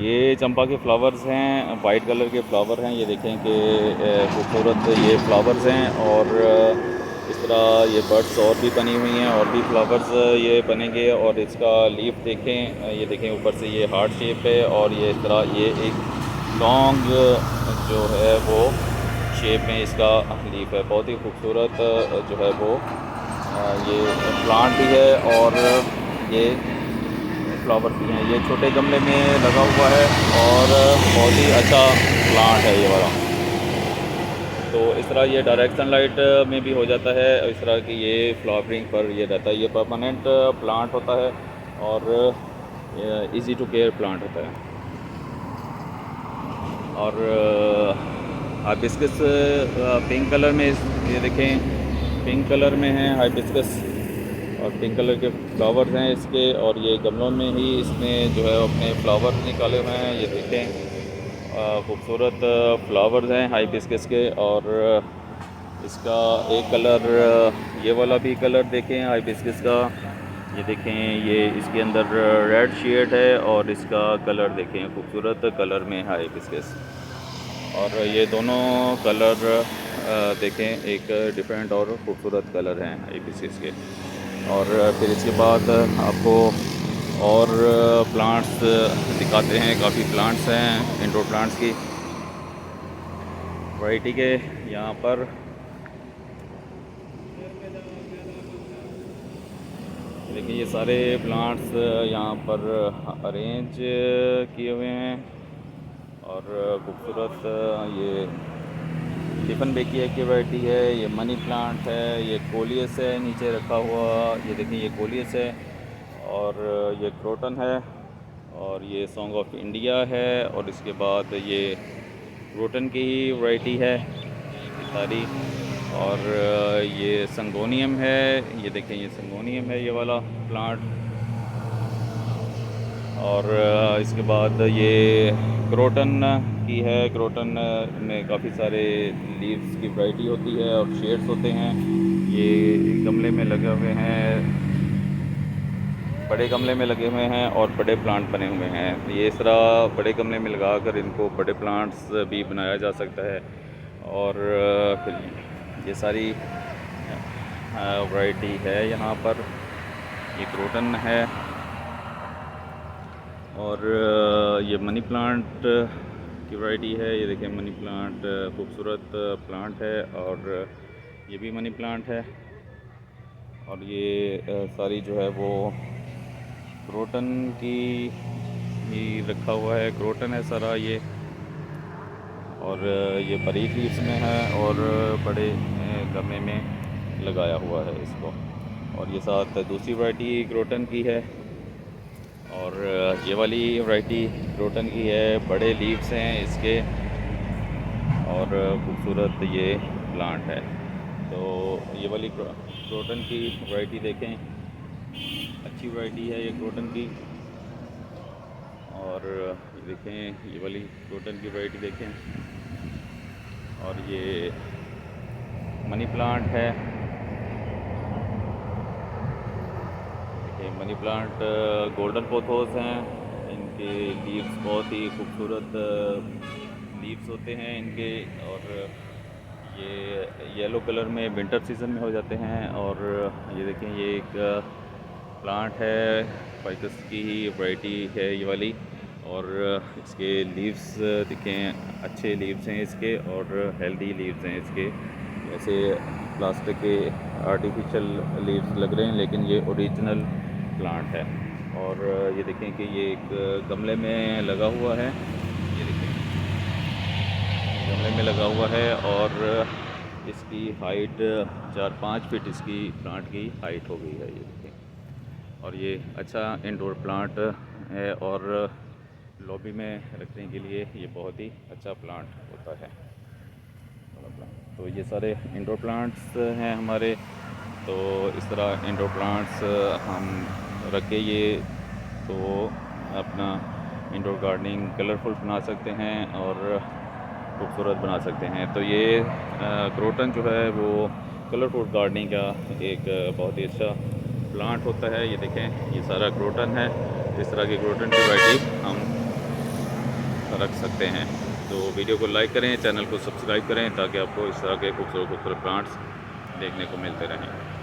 ये चंपा के फ्लावर्स हैं, वाइट कलर के फ्लावर हैं। ये देखें कि खूबसूरत ये फ्लावर्स हैं। और इस तरह ये बर्ड्स और भी बनी हुई हैं, और भी फ्लावर्स ये बनेंगे। और इसका लीफ देखें, ये देखें ऊपर से ये हार्ट शेप है, और ये इस तरह ये एक लॉन्ग जो है वो शेप में इसका लीफ है। बहुत ही खूबसूरत जो है वो ये प्लांट भी है, और ये फ्लावर भी हैं। ये छोटे गमले में लगा हुआ है, और बहुत ही अच्छा प्लांट है ये वाला। तो इस तरह ये डायरेक्ट सनलाइट में भी हो जाता है। इस तरह की ये फ्लावरिंग पर ये रहता है। ये परमानेंट प्लांट होता है, और इजी टू केयर प्लांट होता है। और हाइबिस्कस पिंक कलर में ये देखें, पिंक कलर में है हाइबिस्कस, और पिंक कलर के फ्लावर्स हैं इसके। और ये गमलों में ही इसने जो है अपने फ्लावर निकाले हुए हैं। ये देखें खूबसूरत फ्लावर्स हैं हाइबिस्कस के। और इसका एक कलर, ये वाला भी कलर देखें हाइबिस्कस का। ये देखें, ये इसके अंदर रेड शेड है, और इसका कलर देखें खूबसूरत कलर में हाइबिस्कस। और ये दोनों कलर देखें, एक डिफरेंट और खूबसूरत कलर हैं हाइबिस्कस के। और फिर इसके बाद आपको और प्लांट्स दिखाते हैं। काफ़ी प्लांट्स हैं इंडोर प्लांट्स की वैरायटी के यहाँ पर। देखिए ये सारे प्लांट्स यहाँ पर अरेंज किए हुए हैं, और खूबसूरत ये टिफन बेकिया की वैरायटी है। ये मनी प्लांट है, ये कोलियस है नीचे रखा हुआ। ये देखिए ये कोलियस है, और ये क्रोटन है, और ये सॉन्ग ऑफ इंडिया है। और इसके बाद ये क्रोटन की ही वैरायटी है ये सारी। और ये संगोनियम है। ये देखें ये संगोनियम है ये वाला प्लांट। और इसके बाद ये क्रोटन की है। क्रोटन में काफ़ी सारे लीव्स की वैरायटी होती है, और शेड्स होते हैं। ये गमले में लगे हुए हैं, बड़े गमले में लगे हुए हैं, और बड़े प्लांट बने हुए हैं। ये इस तरह बड़े गमले में लगा कर इनको बड़े प्लांट्स भी बनाया जा सकता है। और फिर ये सारी वैरायटी है यहाँ पर। ये क्रोटन है, और ये मनी प्लांट की वैरायटी है। ये देखिए मनी प्लांट खूबसूरत प्लांट है, और ये भी मनी प्लांट है। और ये सारी जो है वो क्रोटन की ही रखा हुआ है। क्रोटन है सारा ये। और ये बारीक लीव्स में है, और बड़े गमले में लगाया हुआ है इसको। और ये साथ दूसरी वैरायटी क्रोटन की है, और ये वाली वैरायटी क्रोटन की है। बड़े लीव्स हैं इसके, और खूबसूरत ये प्लांट है। तो ये वाली क्रोटन की वैरायटी देखें, अच्छी वैरायटी है ये क्रोटन की। और ये देखें ये वाली क्रोटन की वैरायटी देखें। और ये मनी प्लांट है। देखिए मनी प्लांट गोल्डन पोथोस हैं। इनके लीव्स बहुत ही खूबसूरत लीव्स होते हैं इनके। और ये येलो कलर में विंटर सीज़न में हो जाते हैं। और ये देखें ये एक प्लांट है, फाइकस की ही वैरायटी है ये वाली। और इसके लीव्स देखें, अच्छे लीव्स हैं इसके, और हेल्दी लीव्स हैं इसके। जैसे प्लास्टिक के आर्टिफिशियल लीव्स लग रहे हैं, लेकिन ये ओरिजिनल प्लांट है। और ये देखें कि ये एक गमले में लगा हुआ है। ये देखें गमले में लगा हुआ है, और इसकी हाइट 4-5 फीट इसकी प्लांट की हाइट हो गई है। ये देखें, और ये अच्छा इंडोर प्लांट है, और लॉबी में रखने के लिए ये बहुत ही अच्छा प्लांट होता है। तो ये सारे इंडोर प्लांट्स हैं हमारे। तो इस तरह इंडोर प्लांट्स हम रखे ये, तो अपना इंडोर गार्डनिंग कलरफुल बना सकते हैं, और खूबसूरत बना सकते हैं। तो ये क्रोटन जो है वो कलरफुल गार्डनिंग का एक बहुत ही अच्छा प्लांट होता है। ये देखें ये सारा क्रोटन है। इस तरह की क्रोटन की वैरायटी हम रख सकते हैं। तो वीडियो को लाइक करें, चैनल को सब्सक्राइब करें ताकि आपको इस तरह के खूबसूरत खूबसूरत प्लांट्स देखने को मिलते रहें।